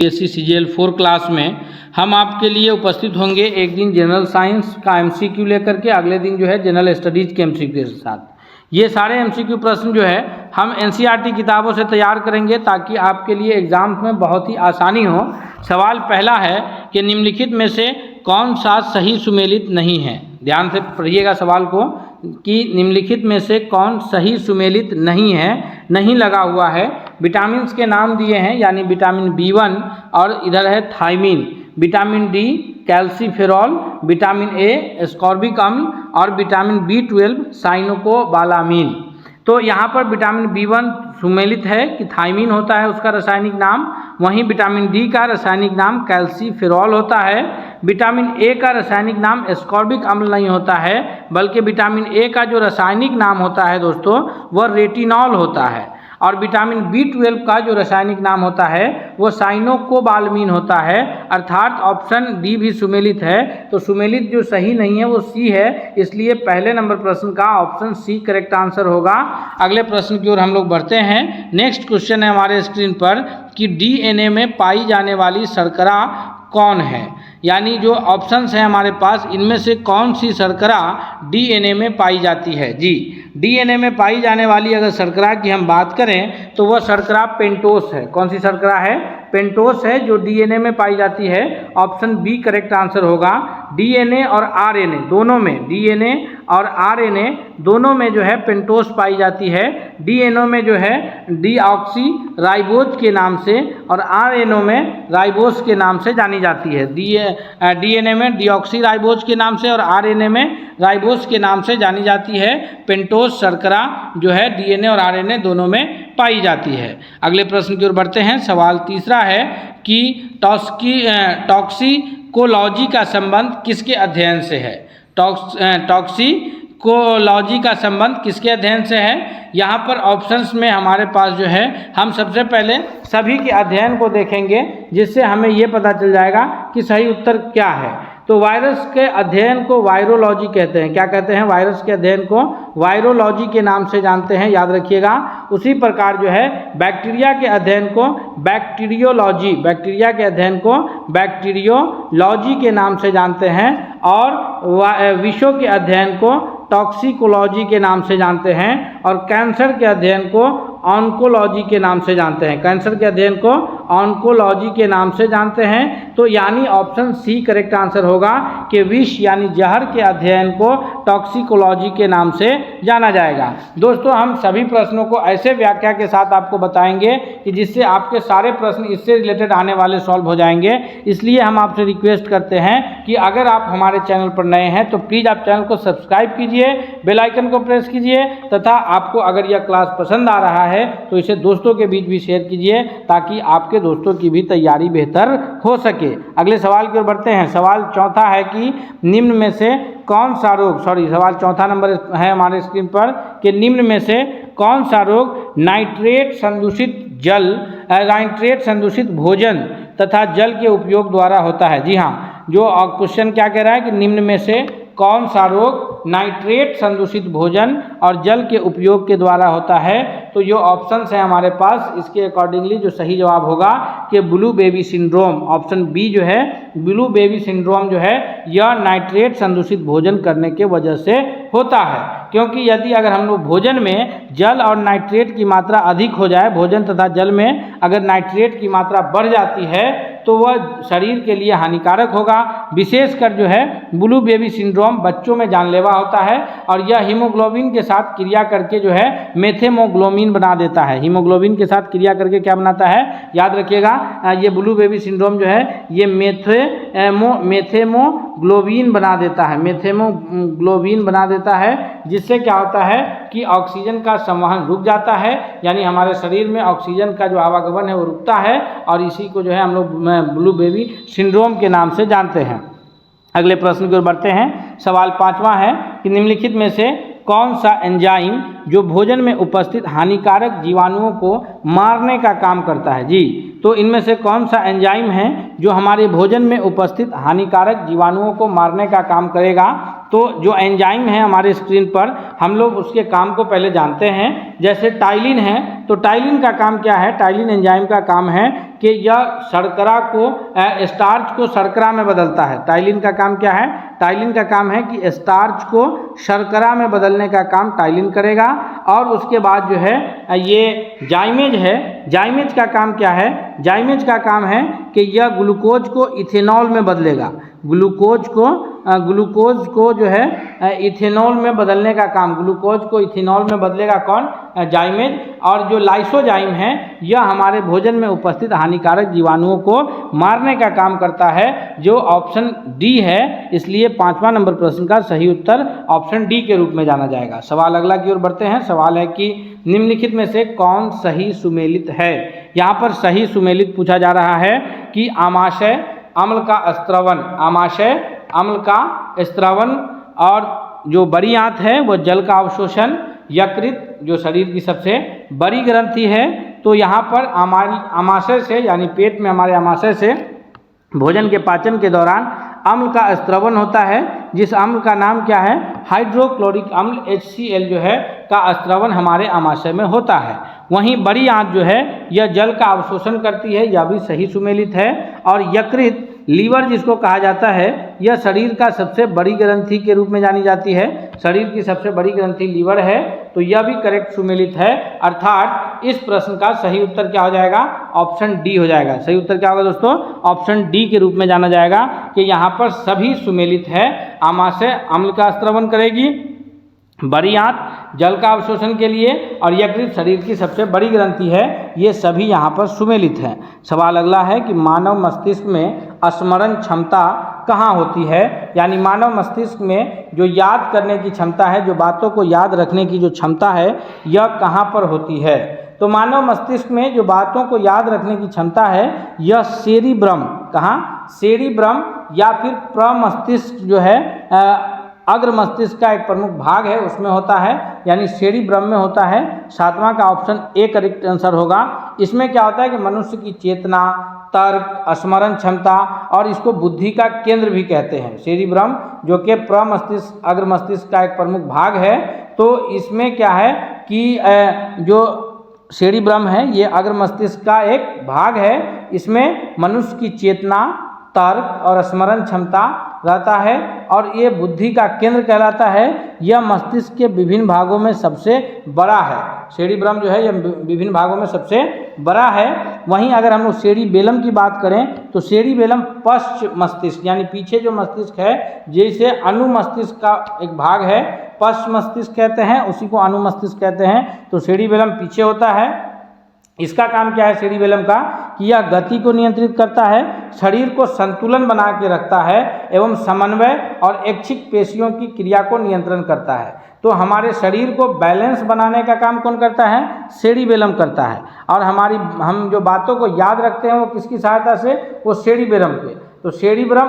BSc CGL 4 class में हम आपके लिए उपस्थित होंगे। एक दिन जनरल साइंस का एमसीक्यू लेकर के, अगले दिन जो है जनरल स्टडीज के एमसीक्यू के साथ। ये सारे एमसीक्यू प्रश्न जो है हम एनसीईआरटी किताबों से तैयार करेंगे ताकि आपके लिए एग्जाम में बहुत ही आसानी हो। सवाल पहला है कि निम्नलिखित में से कौन सा सही सुमेलित नहीं है। ध्यान से पढ़िएगा सवाल को कि निम्नलिखित में से कौन सही सुमेलित नहीं है। नहीं लगा हुआ है। विटामिन के नाम दिए हैं, यानी विटामिन B1 और इधर है thiamine, vitamin D calciferol, vitamin A ascorbic अम्ल और विटामिन B12 साइनोकोबालामीन। तो यहाँ पर विटामिन B1 सुमेलित है कि थायमिन होता है उसका रासायनिक नाम, वहीं विटामिन डी का रासायनिक नाम कैल्सीफेरॉल होता है। विटामिन ए का रासायनिक नाम एस्कॉर्बिक अम्ल नहीं होता है, बल्कि विटामिन ए का जो रासायनिक नाम होता है दोस्तों वह रेटिनॉल होता है। और विटामिन B12 का जो रासायनिक नाम होता है वो साइनोकोबालामीन होता है। अर्थात ऑप्शन डी भी सुमेलित है। तो सुमेलित जो सही नहीं है वो सी है, इसलिए पहले नंबर प्रश्न का ऑप्शन सी करेक्ट आंसर होगा। अगले प्रश्न की ओर हम लोग बढ़ते हैं। नेक्स्ट क्वेश्चन है हमारे स्क्रीन पर कि डीएनए में पाई जाने वाली शर्करा कौन है, यानी जो ऑप्शंस हैं हमारे पास इनमें से कौन सी शर्करा डीएनए में पाई जाती है। जी, डीएनए में पाई जाने वाली अगर शर्करा की हम बात करें तो वह शर्करा पेंटोस है। कौन सी शर्करा है? पेंटोस है जो डीएनए में पाई जाती है। ऑप्शन बी करेक्ट आंसर होगा। डीएनए और आरएनए दोनों में, डीएनए और आरएनए दोनों में जो है पेंटोस पाई जाती है। डीएनए में जो है डीऑक्सी राइबोज के नाम से और आरएनए में राइबोज के नाम से जानी जाती है। डीएनए में डीऑक्सी राइबोज के नाम से और आरएनए में राइबोज के नाम से जानी जाती है। पेंटोस शर्करा जो है डीएनए और आरएनए दोनों में पाई जाती है। अगले प्रश्न की ओर बढ़ते हैं। सवाल तीसरा है कि टॉक्सिकोलॉजी का संबंध किसके अध्ययन से है। टॉक्सिकोलॉजी का संबंध किसके अध्ययन से है। यहाँ पर ऑप्शंस में हमारे पास जो है हम सबसे पहले सभी के अध्ययन को देखेंगे, जिससे हमें ये पता चल जाएगा कि सही उत्तर क्या है। तो वायरस के अध्ययन को वायरोलॉजी कहते हैं। क्या कहते हैं? वायरस के अध्ययन को वायरोलॉजी के नाम से जानते हैं, याद रखिएगा। उसी प्रकार जो है बैक्टीरिया के अध्ययन को बैक्टीरियोलॉजी, बैक्टीरिया के अध्ययन को बैक्टीरियोलॉजी के नाम से जानते हैं और विषों के अध्ययन को टॉक्सिकोलॉजी के नाम से जानते हैं और कैंसर के अध्ययन को ऑन्कोलॉजी के नाम से जानते हैं। कैंसर के अध्ययन को ऑन्कोलॉजी के नाम से जानते हैं। तो यानी ऑप्शन सी करेक्ट आंसर होगा कि विष यानी जहर के अध्ययन को टॉक्सिकोलॉजी के नाम से जाना जाएगा। दोस्तों, हम सभी प्रश्नों को ऐसे व्याख्या के साथ आपको बताएंगे कि जिससे आपके सारे प्रश्न इससे रिलेटेड आने वाले सॉल्व हो जाएंगे। इसलिए हम आपसे रिक्वेस्ट करते हैं कि अगर आप हमारे चैनल पर नए हैं तो प्लीज़ आप चैनल को सब्सक्राइब कीजिए, बेल आइकन को प्रेस कीजिए तथा आपको अगर यह क्लास पसंद आ रहा है तो इसे दोस्तों के बीच भी शेयर कीजिए ताकि आपके दोस्तों की भी तैयारी बेहतर हो सके। अगले सवाल की ओर बढ़ते हैं। सवाल चौथा है कि निम्न में से कौन सा रोग, सवाल चौथा नंबर है हमारे स्क्रीन पर कि निम्न में से कौन सा रोग नाइट्रेट संदूषित जल, नाइट्रेट संदूषित भोजन तथा जल के उपयोग द्वारा होता है। जी हाँ, जो क्वेश्चन क्या कह रहा है कि निम्न में से कौन सा रोग नाइट्रेट संदूषित भोजन और जल के उपयोग के द्वारा होता है। तो जो ऑप्शंस हैं हमारे पास, इसके अकॉर्डिंगली जो सही जवाब होगा कि blue baby syndrome. Option B जो है ब्लू बेबी सिंड्रोम जो है यह नाइट्रेट संदूषित भोजन करने के वजह से होता है। क्योंकि यदि अगर हम लोग भोजन में जल और नाइट्रेट की मात्रा अधिक हो जाए, भोजन तथा जल में अगर नाइट्रेट की मात्रा बढ़ जाती है तो वह शरीर के लिए हानिकारक होगा। विशेषकर जो है ब्लू बेबी सिंड्रोम बच्चों में जानलेवा होता है और यह हीमोग्लोबिन के साथ क्रिया करके जो है मेथेमोग्लोबिन बना देता है। हीमोग्लोबिन के साथ क्रिया करके क्या बनाता है, याद रखिएगा। ये ब्लू बेबी सिंड्रोम जो है ये मेथेमोग्लोबिन बना देता है, मेथेमोग्लोबिन बना देता है, जिससे क्या होता है कि ऑक्सीजन का संवहन रुक जाता है, यानी हमारे शरीर में ऑक्सीजन का जो आवागमन है वो रुकता है और इसी को जो है हम लोग ब्लू बेबी सिंड्रोम के नाम से जानते हैं। अगले प्रश्न की ओर बढ़ते हैं। सवाल पांचवा है कि निम्नलिखित में से कौन सा एंजाइम जो भोजन में उपस्थित हानिकारक जीवाणुओं को मारने का काम करता है। जी, तो इनमें से कौन सा एंजाइम है जो हमारे भोजन में उपस्थित हानिकारक जीवाणुओं को मारने का काम करेगा। तो जो एंजाइम है हमारे स्क्रीन पर, हम लोग उसके काम को पहले जानते हैं। जैसे टाइलिन है, तो टाइलिन का काम क्या है? टाइलिन एंजाइम का काम है कि यह शर्करा को स्टार्च को शर्करा में बदलता है। टाइलिन का काम क्या है? टाइलिन का काम है कि स्टार्च को शर्करा में बदलने का काम टाइलिन करेगा। और उसके बाद जो है ये जाइमेज है, जाइमेज का काम क्या है? जाइमेज का काम है कि यह ग्लूकोज को इथेनॉल में बदलेगा। ग्लूकोज को जो है इथेनॉल में बदलने का काम, ग्लूकोज को इथेनॉल में बदलेगा कौन? जाइमेज। और जो लाइसोजाइम है, यह हमारे भोजन में उपस्थित हानिकारक जीवाणुओं को मारने का काम करता है, जो ऑप्शन डी है। इसलिए 5वां नंबर प्रश्न का सही उत्तर ऑप्शन डी के रूप में जाना जाएगा। सवाल अगला की ओर बढ़ते हैं। सवाल है कि निम्नलिखित में से कौन सही सुमेलित है? यहाँ पर सही सुमेलित पूछा जा रहा है कि आमाशय अम्ल का स्त्रवन, आमाशय अम्ल का स्त्रवन, और जो बड़ी आंत है वो जल का अवशोषण, यकृत जो शरीर की सबसे बड़ी ग्रंथि है, तो यहाँ पर आमाशय से यानी पेट में हमारे आमाशय से भोजन के पाचन के दौरान अम्ल का स्त्रवन होता है, जिस अम्ल का नाम क्या है? हाइड्रोक्लोरिक अम्ल HCl जो है का स्त्रवन हमारे आमाशय में होता है। वहीं बड़ी आंत जो है यह जल का अवशोषण करती है, यह भी सही सुमेलित है। और यकृत, लीवर जिसको कहा जाता है, यह शरीर का सबसे बड़ी ग्रंथि के रूप में जानी जाती है। शरीर की सबसे बड़ी ग्रंथि लीवर है, तो यह भी करेक्ट सुमेलित है। अर्थात इस प्रश्न का सही उत्तर क्या हो जाएगा? ऑप्शन डी हो जाएगा। सही उत्तर क्या होगा दोस्तों? ऑप्शन डी के रूप में जाना जाएगा कि यहाँ पर सभी सुमेलित है। आमाशय अम्ल का स्त्रवन करेगी, बड़ी आंत जल का अवशोषण के लिए, और यकृत शरीर की सबसे बड़ी ग्रंथि है। ये सभी यहाँ पर सुमेलित हैं। सवाल अगला है कि मानव मस्तिष्क में स्मरण क्षमता कहाँ होती है? यानी मानव मस्तिष्क में जो याद करने की क्षमता है, जो बातों को याद रखने की जो क्षमता है, यह कहाँ पर होती है? तो मानव मस्तिष्क में जो बातों को याद रखने की क्षमता है, यह सेरिब्रम, कहाँ? सेरिब्रम या फिर प्रमस्तिष्क जो है अग्र मस्तिष्क का एक प्रमुख भाग है, उसमें होता है, यानी सेरिब्रम में होता है। 7वां का ऑप्शन ए करेक्ट आंसर होगा। इसमें क्या होता है कि मनुष्य की चेतना, तर्क, स्मरण क्षमता, और इसको बुद्धि का केंद्र भी कहते हैं। सेरिब्रम जो कि प्रमस्तिष्क अग्र मस्तिष्क का एक प्रमुख भाग है। तो इसमें क्या है कि जो सेरिब्रम है ये अग्र मस्तिष्क का एक भाग है। इसमें मनुष्य की चेतना, तर्क और स्मरण क्षमता रहता है, और ये बुद्धि का केंद्र कहलाता है। यह मस्तिष्क के विभिन्न भागों में सबसे बड़ा है। सेरिब्रम जो है यह विभिन्न भागों में सबसे बड़ा है। वहीं अगर हम लोग सेरिबेलम की बात करें, तो सेरिबेलम पश्च मस्तिष्क यानी पीछे जो मस्तिष्क है, जैसे अनुमस्तिष्क का एक भाग है, पश्च मस्तिष्क कहते हैं, उसी को अनुमस्तिष्क कहते हैं। तो सेरिबेलम पीछे होता है। इसका काम क्या है सेरिबेलम का? कि यह गति को नियंत्रित करता है, शरीर को संतुलन बना के रखता है, एवं समन्वय और ऐच्छिक पेशियों की क्रिया को नियंत्रण करता है। तो हमारे शरीर को बैलेंस बनाने का काम कौन करता है? सेरिबेलम करता है। और हम जो बातों को याद रखते हैं वो किसकी सहायता से? वो सेरिबेलम के। तो सेरिब्रम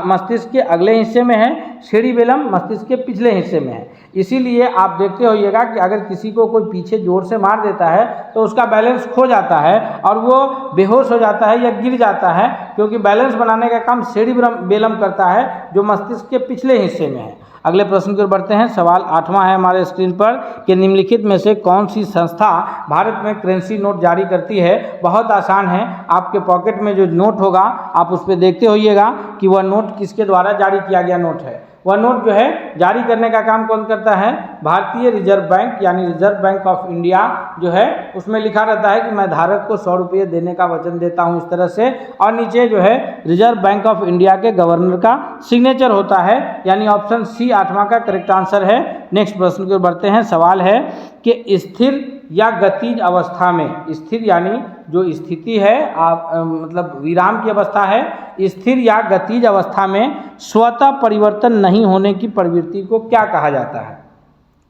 मस्तिष्क के अगले हिस्से में है, सेरिबेलम मस्तिष्क के पिछले हिस्से में है। इसीलिए आप देखते होइएगा कि अगर किसी को कोई पीछे जोर से मार देता है तो उसका बैलेंस खो जाता है और वो बेहोश हो जाता है या गिर जाता है, क्योंकि बैलेंस बनाने का काम सेरिबेलम करता है, जो मस्तिष्क के पिछले हिस्से में है। अगले प्रश्न की ओर बढ़ते हैं। सवाल 8वां है हमारे स्क्रीन पर कि निम्नलिखित में से कौन सी संस्था भारत में करेंसी नोट जारी करती है? बहुत आसान है, आपके पॉकेट में जो नोट होगा आप उस पर देखते होइएगा कि वह नोट किसके द्वारा जारी किया गया नोट है। वह नोट जो है जारी करने का काम कौन करता है? भारतीय रिजर्व बैंक यानी रिजर्व बैंक ऑफ इंडिया जो है, उसमें लिखा रहता है कि मैं धारक को 100 रुपये देने का वचन देता हूं, इस तरह से। और नीचे जो है रिजर्व बैंक ऑफ इंडिया के गवर्नर का सिग्नेचर होता है, यानी ऑप्शन सी 8वां का करेक्ट आंसर है। नेक्स्ट प्रश्न की ओर बढ़ते हैं। सवाल है कि स्थिर या गतिज अवस्था में, स्थिर यानी जो स्थिति है मतलब विराम की अवस्था है, स्थिर या गतिज अवस्था में स्वतः परिवर्तन नहीं होने की प्रवृत्ति को क्या कहा जाता है?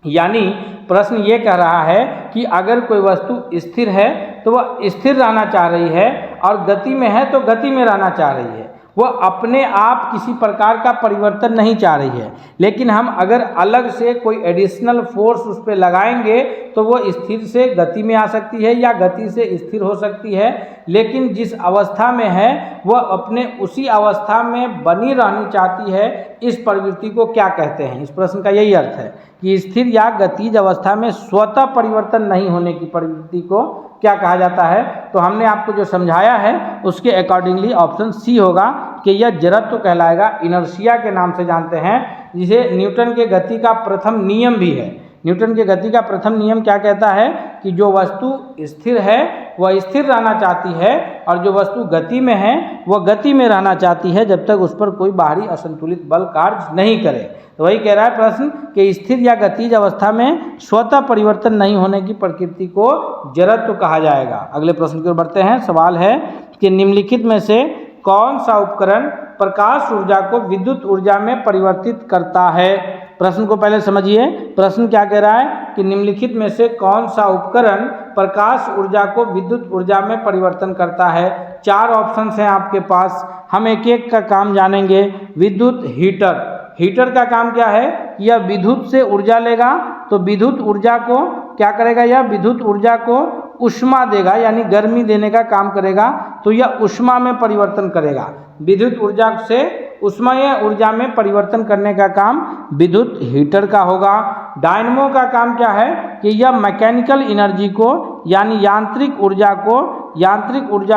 यानी प्रश्न ये कह रहा है कि अगर कोई वस्तु स्थिर है तो वह स्थिर रहना चाह रही है, और गति में है तो गति में रहना चाह रही है। वह अपने आप किसी प्रकार का परिवर्तन नहीं चाह रही है, लेकिन हम अगर अलग से कोई एडिशनल फोर्स उस पर लगाएंगे तो वो स्थिर से गति में आ सकती है या गति से स्थिर हो सकती है। लेकिन जिस अवस्था में है वह अपने उसी अवस्था में बनी रहनी चाहती है। इस प्रवृत्ति को क्या कहते हैं? इस प्रश्न का यही अर्थ है कि स्थिर या गतिज अवस्था में स्वतः परिवर्तन नहीं होने की प्रवृत्ति को क्या कहा जाता है। तो हमने आपको जो समझाया है उसके अकॉर्डिंगली ऑप्शन सी होगा कि यह जड़त्व कहलाएगा, इनर्शिया के नाम से जानते हैं, जिसे न्यूटन के गति का प्रथम नियम भी है। न्यूटन के गति का प्रथम नियम क्या कहता है कि जो वस्तु स्थिर है वह स्थिर रहना चाहती है और जो वस्तु गति में है वह गति में रहना चाहती है जब तक उस पर कोई बाहरी असंतुलित बल कार्य नहीं करे। तो वही कह रहा है प्रश्न कि स्थिर या गतिज अवस्था में स्वतः परिवर्तन नहीं होने की प्रकृति को जड़त्व कहा जाएगा। अगले प्रश्न की ओर बढ़ते हैं। सवाल है कि निम्नलिखित में से कौन सा उपकरण प्रकाश ऊर्जा को विद्युत ऊर्जा में परिवर्तित करता है? प्रश्न को पहले समझिए। प्रश्न क्या कह रहा है कि निम्नलिखित में से कौन सा उपकरण प्रकाश ऊर्जा को विद्युत ऊर्जा में परिवर्तन करता है? 4 ऑप्शंस हैं आपके पास, हम एक एक का काम जानेंगे। विद्युत हीटर। हीटर का काम क्या है? यह विद्युत से ऊर्जा लेगा तो विद्युत ऊर्जा को क्या करेगा? यह विद्युत ऊर्जा को ऊष्मा देगा, यानी गर्मी देने का काम करेगा। तो यह ऊष्मा में परिवर्तन करेगा। विद्युत ऊर्जा से ऊष्मीय ऊर्जा में परिवर्तन करने का काम विद्युत हीटर का होगा। डायनमो का काम क्या है कि यह मैकेनिकल एनर्जी को यानी यांत्रिक ऊर्जा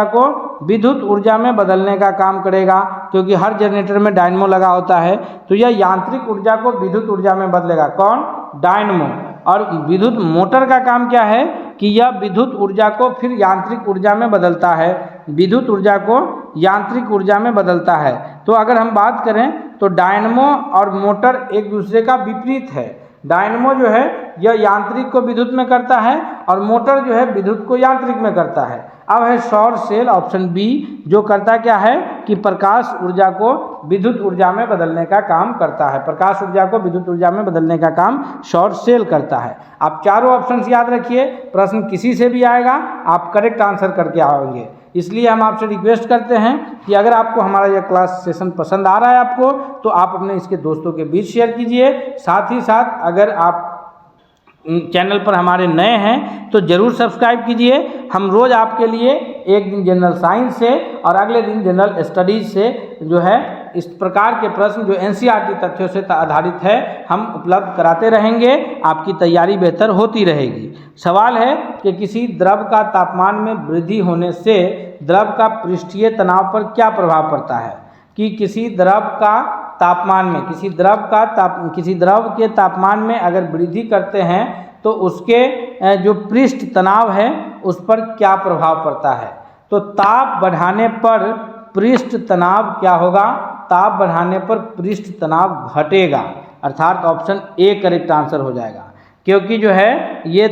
को विद्युत ऊर्जा में बदलने का काम करेगा, क्योंकि हर जनरेटर में डायनमो लगा होता है। तो यह यांत्रिक ऊर्जा को विद्युत ऊर्जा में बदलेगा। कौन? डायनमो। और विद्युत मोटर का काम क्या है कि यह विद्युत ऊर्जा को फिर यांत्रिक ऊर्जा में बदलता है, विद्युत ऊर्जा को यांत्रिक ऊर्जा में बदलता है। तो अगर हम बात करें तो डायनमो और मोटर एक दूसरे का विपरीत है। डायनमो जो है यह यांत्रिक को विद्युत में करता है और मोटर जो है विद्युत को यांत्रिक में करता है। अब है सौर सेल, ऑप्शन बी, जो करता क्या है कि प्रकाश ऊर्जा को विद्युत ऊर्जा में बदलने का काम करता है। प्रकाश ऊर्जा को विद्युत ऊर्जा में बदलने का काम सौर सेल करता है। आप चारों ऑप्शंस याद रखिए, प्रश्न किसी से भी आएगा आप करेक्ट आंसर करके आओगे। इसलिए हम आपसे रिक्वेस्ट करते हैं कि अगर आपको हमारा यह क्लास सेशन पसंद आ रहा है आपको, तो आप अपने इसके दोस्तों के बीच शेयर कीजिए। साथ ही साथ अगर आप चैनल पर हमारे नए हैं तो ज़रूर सब्सक्राइब कीजिए। हम रोज़ आपके लिए एक दिन जनरल साइंस से और अगले दिन जनरल स्टडीज़ से जो है इस प्रकार के प्रश्न जो एनसीईआरटी तथ्यों से आधारित है हम उपलब्ध कराते रहेंगे। आपकी तैयारी बेहतर होती रहेगी। सवाल है कि किसी द्रव का तापमान में वृद्धि होने से द्रव का पृष्ठीय तनाव पर क्या प्रभाव पड़ता है? कि किसी द्रव का तापमान में किसी द्रव के तापमान में अगर वृद्धि करते हैं तो उसके जो पृष्ठ तनाव है उस पर क्या प्रभाव पड़ता है? तो ताप बढ़ाने पर पृष्ठ तनाव क्या होगा? ताप बढ़ाने पर पृष्ठ तनाव घटेगा, अर्थात ऑप्शन ए करेक्ट आंसर हो जाएगा। क्योंकि जो है ये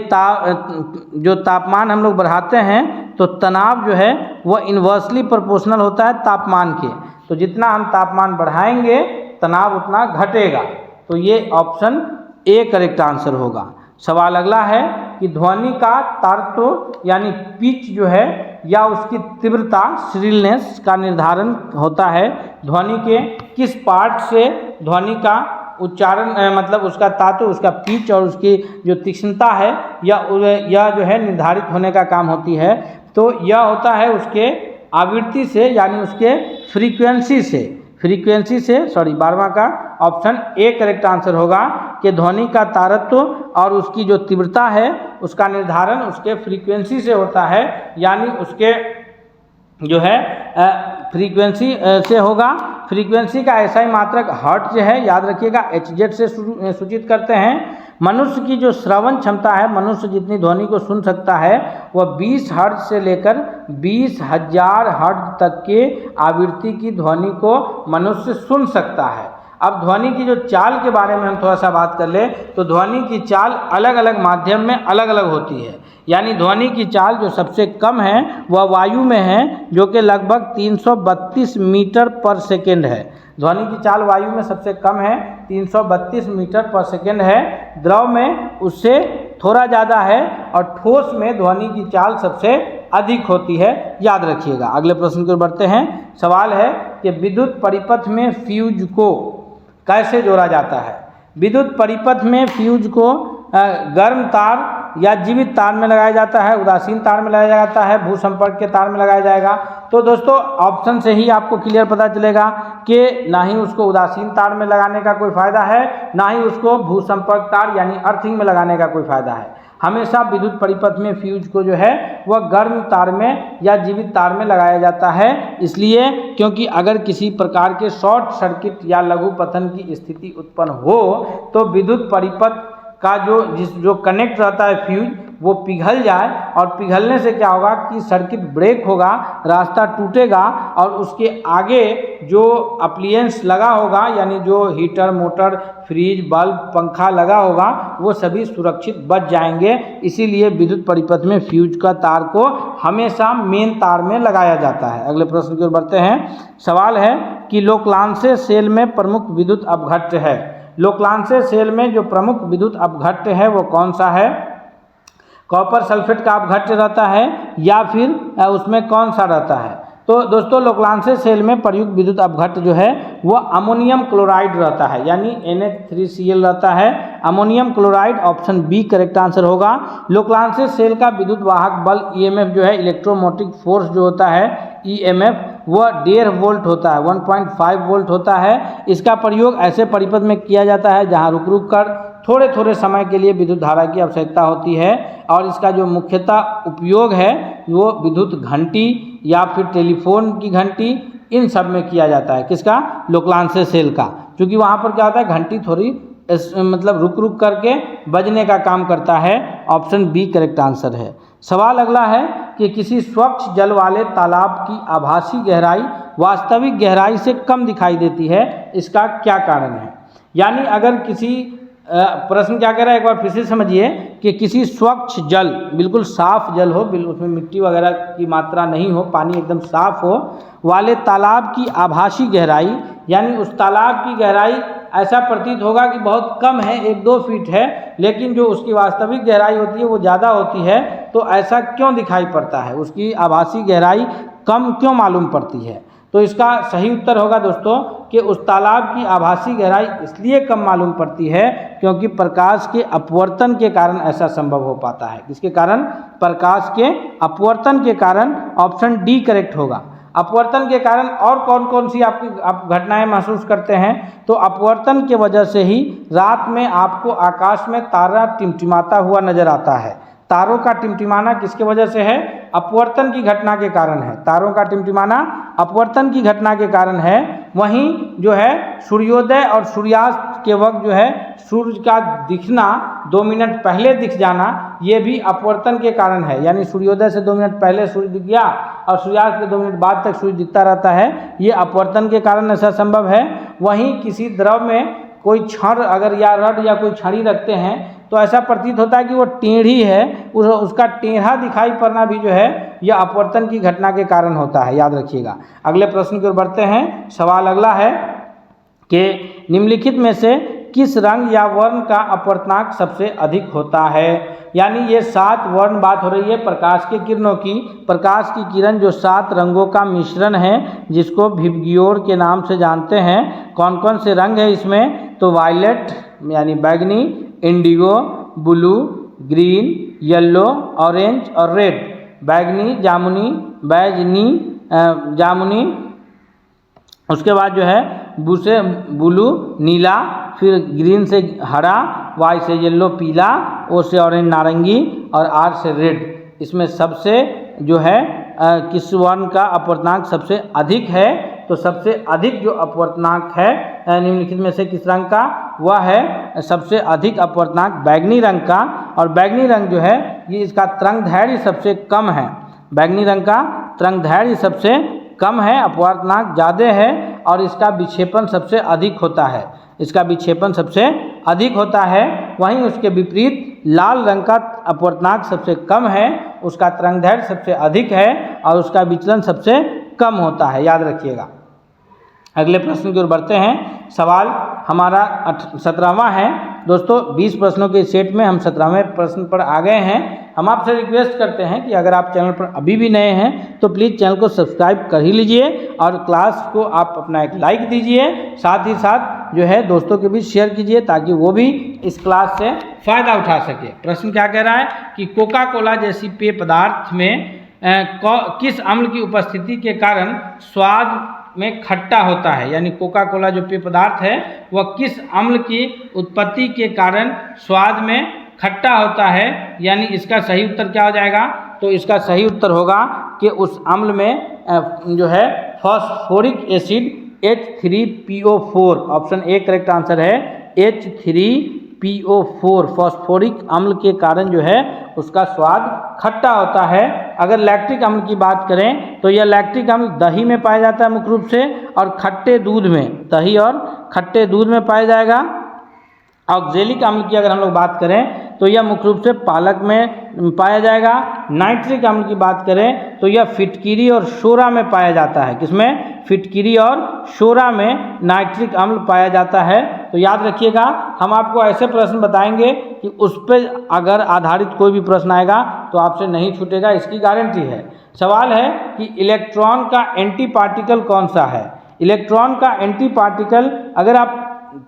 जो तापमान हम लोग बढ़ाते हैं तो तनाव जो है वह इन्वर्सली प्रोपोर्शनल होता है तापमान के। तो जितना हम तापमान बढ़ाएंगे तनाव उतना घटेगा। तो ये ऑप्शन ए करेक्ट आंसर होगा। सवाल अगला है कि ध्वनि का तारत्व यानी पिच जो है या उसकी तीव्रता श्रीलनेस का निर्धारण होता है ध्वनि के किस पार्ट से? ध्वनि का उच्चारण मतलब उसका तात्व, उसका पिच और उसकी जो तीक्ष्णता है यह जो है निर्धारित होने का काम होती है। तो यह होता है उसके आवृत्ति से यानी उसके फ्रीक्वेंसी से 12वां का ऑप्शन ए करेक्ट आंसर होगा कि ध्वनि का तारत्व और उसकी जो तीव्रता है उसका निर्धारण उसके फ्रीक्वेंसी से होता है, यानी उसके जो है फ्रीक्वेंसी से होगा। फ्रीक्वेंसी का ऐसा ही मात्रक हर्ट्ज है, याद रखिएगा, hz से सूचित करते हैं। मनुष्य की जो श्रवण क्षमता है, मनुष्य जितनी ध्वनि को सुन सकता है वह 20 हर्ट्ज से लेकर 20,000 हर्ट्ज तक के आवृत्ति की ध्वनि को मनुष्य सुन सकता है। अब ध्वनि की जो चाल के बारे में हम थोड़ा सा बात कर ले तो ध्वनि की चाल अलग अलग माध्यम में अलग अलग होती है। यानी ध्वनि की चाल जो सबसे कम है वह वायु में है, जो कि लगभग 332 मीटर पर सेकेंड है। ध्वनि की चाल वायु में सबसे कम है, 332 मीटर पर सेकेंड है। द्रव में उससे थोड़ा ज़्यादा है और ठोस में ध्वनि की चाल सबसे अधिक होती है, याद रखिएगा। अगले प्रश्न की ओर बढ़ते हैं। सवाल है कि विद्युत परिपथ में फ्यूज को कैसे जोड़ा जाता है। विद्युत परिपथ में फ्यूज को गर्म तार या जीवित तार में लगाया जाता है, उदासीन तार में लगाया जाता है, भू संपर्क के तार में लगाया जाएगा। तो दोस्तों ऑप्शन से ही आपको क्लियर पता चलेगा कि ना ही उसको उदासीन तार में लगाने का कोई फ़ायदा है, ना ही उसको भू संपर्क तार यानी अर्थिंग में लगाने का कोई फ़ायदा है। हमेशा विद्युत परिपथ में फ्यूज को जो है वह गर्म तार में या जीवित तार में लगाया जाता है, इसलिए क्योंकि अगर किसी प्रकार के शॉर्ट सर्किट या लघु पतन की स्थिति उत्पन्न हो तो विद्युत परिपथ का जो कनेक्ट रहता है फ्यूज वो पिघल जाए, और पिघलने से क्या होगा कि सर्किट ब्रेक होगा, रास्ता टूटेगा, और उसके आगे जो अप्लायंस लगा होगा यानी जो हीटर, मोटर, फ्रिज, बल्ब, पंखा लगा होगा वो सभी सुरक्षित बच जाएंगे। इसीलिए विद्युत परिपथ में फ्यूज का तार को हमेशा मेन तार में लगाया जाता है। अगले प्रश्न की ओर बढ़ते हैं। सवाल है कि लोकलांसे सेल में प्रमुख विद्युत अपघट्य है। लोकलांसे सेल में जो प्रमुख विद्युत अपघट्य है वो कौन सा है। कॉपर सल्फेट का अपघट्य रहता है या फिर उसमें कौन सा रहता है। तो दोस्तों लोकलांसे सेल में प्रयुक्त विद्युत अपघट्य जो है वह अमोनियम क्लोराइड रहता है, यानी NH3Cl रहता है। Ammonium chloride, option B correct answer होगा। लोकलांसे सेल का विद्युत वाहक बल EMF जो है, इलेक्ट्रोमोटिक फोर्स जो होता है EMF, वह 1.5 वोल्ट होता है, 1.5 वोल्ट होता है। इसका प्रयोग ऐसे परिपथ में किया जाता है जहां रुक रुक कर थोड़े थोड़े समय के लिए विद्युत धारा की आवश्यकता होती है, और इसका जो मुख्यतः उपयोग है वो विद्युत घंटी या फिर टेलीफोन की घंटी, इन सब में किया जाता है। किसका? लोकलांसे सेल का, क्योंकि वहाँ पर क्या होता है घंटी थोड़ी मतलब रुक रुक करके बजने का काम करता है। ऑप्शन बी करेक्ट आंसर है। सवाल अगला है कि किसी स्वच्छ जल वाले तालाब की आभासी गहराई वास्तविक गहराई से कम दिखाई देती है, इसका क्या कारण है। यानी अगर किसी प्रश्न क्या कह रहा है एक बार फिर से समझिए कि किसी स्वच्छ जल, बिल्कुल साफ जल हो, उसमें मिट्टी वगैरह की मात्रा नहीं हो, पानी एकदम साफ हो वाले तालाब की आभासी गहराई, यानी उस तालाब की गहराई ऐसा प्रतीत होगा कि बहुत कम है, 1-2 फीट है, लेकिन जो उसकी वास्तविक गहराई होती है वो ज़्यादा होती है। तो ऐसा क्यों दिखाई पड़ता है, उसकी आभासी गहराई कम क्यों मालूम पड़ती है। तो इसका सही उत्तर होगा दोस्तों कि उस तालाब की आभासी गहराई इसलिए कम मालूम पड़ती है क्योंकि प्रकाश के अपवर्तन के कारण ऐसा संभव हो पाता है। किसके कारण? प्रकाश के अपवर्तन के कारण। ऑप्शन डी करेक्ट होगा। अपवर्तन के कारण और कौन कौन सी आप घटनाएं महसूस करते हैं? तो अपवर्तन के वजह से ही रात में आपको आकाश में तारा टिमटिमाता हुआ नजर आता है। तारों का टिमटिमाना किसके वजह से है? अपवर्तन की घटना के कारण है। तारों का टिमटिमाना अपवर्तन की घटना के कारण है। वहीं जो है सूर्योदय और सूर्यास्त के वक्त जो है सूर्य का दिखना 2 मिनट पहले दिख जाना, ये भी अपवर्तन के कारण है। यानी सूर्योदय से 2 मिनट पहले सूर्य दिख गया और सूर्यास्त के 2 मिनट बाद तक सूर्य दिखता रहता है, ये अपवर्तन के कारण ऐसा संभव है। वहीं किसी द्रव में कोई क्षण अगर या रड या कोई छड़ी रखते हैं तो ऐसा प्रतीत होता है कि वो टेढ़ी है, उसका टेढ़ा दिखाई पड़ना भी जो है यह अपवर्तन की घटना के कारण होता है, याद रखिएगा। अगले प्रश्न की ओर बढ़ते हैं। सवाल अगला है कि निम्नलिखित में से किस रंग या वर्ण का अपवर्तनांक सबसे अधिक होता है। यानी ये 7 वर्ण बात हो रही है प्रकाश के किरणों की। प्रकाश की किरण जो 7 रंगों का मिश्रण है जिसको विबग्योर के नाम से जानते हैं। कौन कौन से रंग है इसमें? तो वायलेट यानी बैगनी, Indigo, blue, green, yellow, orange और रेड। बैगनी, जामुनी, बैजनी, जामुनी, उसके बाद जो है ब्लू नीला, फिर ग्रीन से हरा, वाई से येलो पीला, ओ से ऑरेंज नारंगी और आर से रेड। इसमें सबसे जो है किस वर्ण का अपवर्तनांक सबसे अधिक है? तो सबसे अधिक जो अपवर्तनांक है निम्नलिखित में से किस रंग का? वह है सबसे अधिक अपवर्तनांक बैगनी रंग का। और बैगनी रंग जो है ये इसका तरंगदैर्घ्य सबसे कम है। बैगनी रंग का तरंगदैर्घ्य सबसे कम है, अपवर्तनांक ज़्यादा है और इसका विक्षेपण सबसे अधिक होता है। इसका विक्षेपण सबसे अधिक होता है। वहीं उसके विपरीत लाल रंग का अपवर्तनांक सबसे कम है, उसका तरंगदैर्घ्य सबसे अधिक है और उसका विचलन सबसे कम होता है, याद रखिएगा। अगले प्रश्न की ओर बढ़ते हैं। सवाल हमारा 17वां है दोस्तों। 20 प्रश्नों के सेट में हम 17वें प्रश्न पर आ गए हैं। हम आपसे रिक्वेस्ट करते हैं कि अगर आप चैनल पर अभी भी नए हैं तो प्लीज़ चैनल को सब्सक्राइब कर ही लीजिए और क्लास को आप अपना एक लाइक दीजिए, साथ ही साथ जो है दोस्तों के बीच शेयर कीजिए ताकि वो भी इस क्लास से फ़ायदा उठा सके। प्रश्न क्या कह रहा है कि कोका कोला जैसी पेय पदार्थ में किस अम्ल की उपस्थिति के कारण स्वाद में खट्टा होता है, यानी कोका कोला जो पेय पदार्थ है वह किस अम्ल की उत्पत्ति के कारण स्वाद में खट्टा होता है, यानी इसका सही उत्तर क्या हो जाएगा? तो इसका सही उत्तर होगा कि उस अम्ल में जो है phosphoric acid H3PO4, option A correct answer है H3PO4 फॉस्फोरिक अम्ल के कारण जो है उसका स्वाद खट्टा होता है। अगर लैक्टिक अम्ल की बात करें तो यह लैक्टिक अम्ल दही में पाया जाता है मुख्य रूप से, और खट्टे दूध में, दही और खट्टे दूध में पाया जाएगा। ऑक्जेलिक अम्ल की अगर हम लोग बात करें तो यह मुख्य रूप से पालक में पाया जाएगा। नाइट्रिक अम्ल की बात करें तो यह फिटकिरी और शोरा में पाया जाता है। किसमें? फिटकिरी और शोरा में नाइट्रिक अम्ल पाया जाता है। तो याद रखिएगा, हम आपको ऐसे प्रश्न बताएंगे कि उस पर अगर आधारित कोई भी प्रश्न आएगा तो आपसे नहीं छूटेगा, इसकी गारंटी है। सवाल है कि इलेक्ट्रॉन का एंटी पार्टिकल कौन सा है? इलेक्ट्रॉन का एंटी पार्टिकल, अगर आप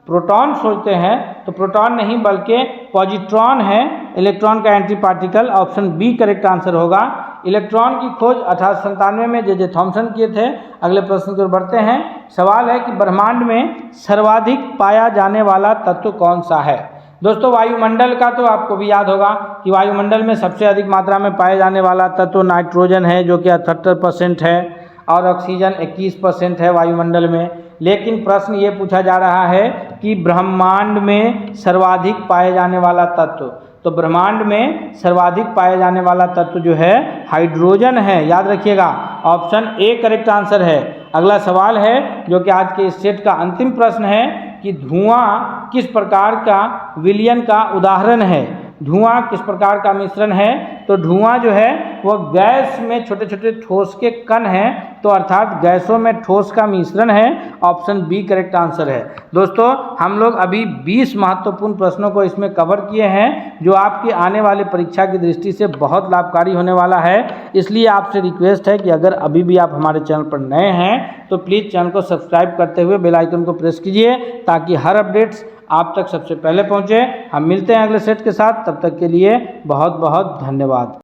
प्रोटॉन सोचते हैं तो प्रोटॉन नहीं बल्कि पॉजिट्रॉन है इलेक्ट्रॉन का anti particle, option B correct answer होगा। इलेक्ट्रॉन की खोज 1897 में जे थॉमसन किए थे। अगले प्रश्न की ओर बढ़ते हैं। सवाल है कि ब्रह्मांड में सर्वाधिक पाया जाने वाला तत्व कौन सा है? दोस्तों, वायुमंडल का तो आपको भी याद होगा कि वायुमंडल में सबसे अधिक मात्रा में पाए जाने वाला तत्व नाइट्रोजन है जो कि 78% है, और ऑक्सीजन 21% है वायुमंडल में। लेकिन प्रश्न ये पूछा जा रहा है कि ब्रह्मांड में सर्वाधिक पाए जाने वाला तत्व, तो ब्रह्मांड में सर्वाधिक पाए जाने वाला तत्व जो है हाइड्रोजन है। याद रखिएगा, ऑप्शन ए करेक्ट आंसर है। अगला सवाल है जो कि आज के इस सेट का अंतिम प्रश्न है कि धुआं किस प्रकार का विलयन का उदाहरण है? धुआं किस प्रकार का मिश्रण है? तो धुआं जो है वह गैस में छोटे छोटे ठोस के कण हैं, तो अर्थात गैसों में ठोस का मिश्रण है। ऑप्शन बी करेक्ट आंसर है। दोस्तों, हम लोग अभी 20 महत्वपूर्ण प्रश्नों को इसमें कवर किए हैं जो आपके आने वाले परीक्षा की दृष्टि से बहुत लाभकारी होने वाला है। इसलिए आपसे रिक्वेस्ट है कि अगर अभी भी आप हमारे चैनल पर नए हैं तो प्लीज़ चैनल को सब्सक्राइब करते हुए बेल आइकन को प्रेस कीजिए ताकि हर अपडेट्स आप तक सबसे पहले पहुंचे। हम मिलते हैं अगले सेट के साथ, तब तक के लिए बहुत बहुत धन्यवाद।